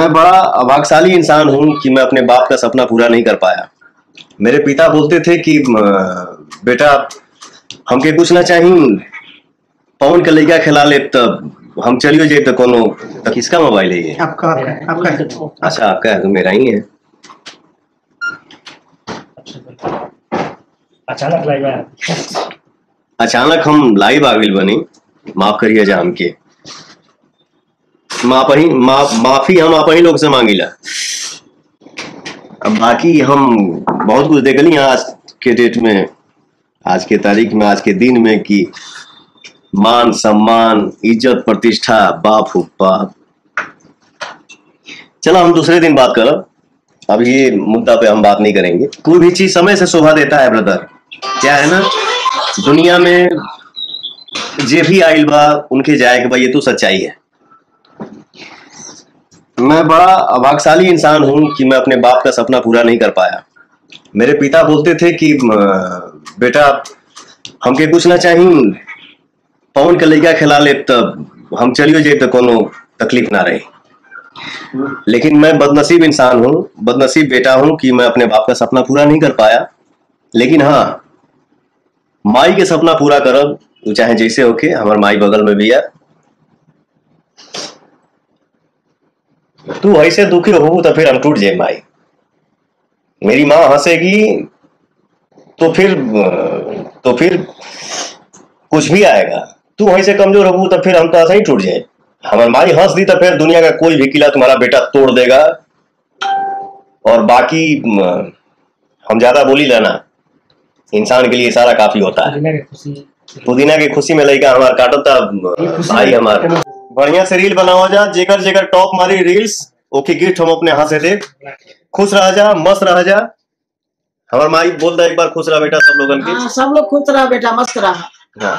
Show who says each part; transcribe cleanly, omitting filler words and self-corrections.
Speaker 1: मैं बड़ा अभाग्यशाली इंसान हूँ कि मैं अपने बाप का सपना पूरा नहीं कर पाया। मेरे पिता बोलते थे कि बेटा हमके कुछ ना चाहिए, पवन के लड़का खिला ले तब हम चलियो जाए तो कोनो। तो किसका मोबाइल है ये?
Speaker 2: आपका
Speaker 1: अच्छा आपका है तो मेरा ही है। अचानक हम लाइव आगिल बनी, माफ करिए जा हमके, माफी हम आप ही लोग से मांगिला। अब बाकी हम बहुत कुछ देख ली आज के डेट में, आज के तारीख में, आज के दिन में कि मान सम्मान इज्जत प्रतिष्ठा बाप हो बाप। चलो हम दूसरे दिन बात करब, अब ये मुद्दा पे हम बात नहीं करेंगे। कोई भी चीज समय से शोभा देता है ब्रदर। क्या है ना, दुनिया में जे भी आइल बा उनके जाए के बा, ये तो सच्चाई है। मैं बड़ा अभाग्यशाली इंसान हूँ कि मैं अपने बाप का सपना पूरा नहीं कर पाया। मेरे पिता बोलते थे कि बेटा हमके कुछ ना चाहिए, पवन के लड़का खिला ले तब हम चलियो जाए तो कोनो तकलीफ ना रहे। लेकिन मैं बदनसीब इंसान हूँ, बदनसीब बेटा हूँ कि मैं अपने बाप का सपना पूरा नहीं कर पाया। लेकिन हाँ, माई के सपना पूरा करब, चाहे जैसे होके। हमारे माई बगल में भी है। तू ऐसे दुखी हो तो फिर हम टूट जाए माई। मेरी माँ हंसेगी तो फिर कुछ भी आएगा। तू ऐसे कमजोर हो तो फिर हम तो ऐसा ही टूट जाए। हमारी माई हंस दी तो फिर दुनिया का कोई भी किला तुम्हारा बेटा तोड़ देगा। और बाकी हम ज्यादा बोली लेना, इंसान के लिए सारा काफी होता है। पुदीना की खुशी में लड़का हमारा काटता भाई हमार। बढ़िया से रील बनाओ जा, जेकर जेकर टॉप मारी रील्स ओके गिफ्ट हम अपने हाथ से दे। खुश रह जा, मस्त रह जा। हमार माई बोल दा एक बार खुश रहा बेटा सब लोगन के।
Speaker 2: सब लोग खुश रहा बेटा, मस्त रहा।
Speaker 1: हाँ।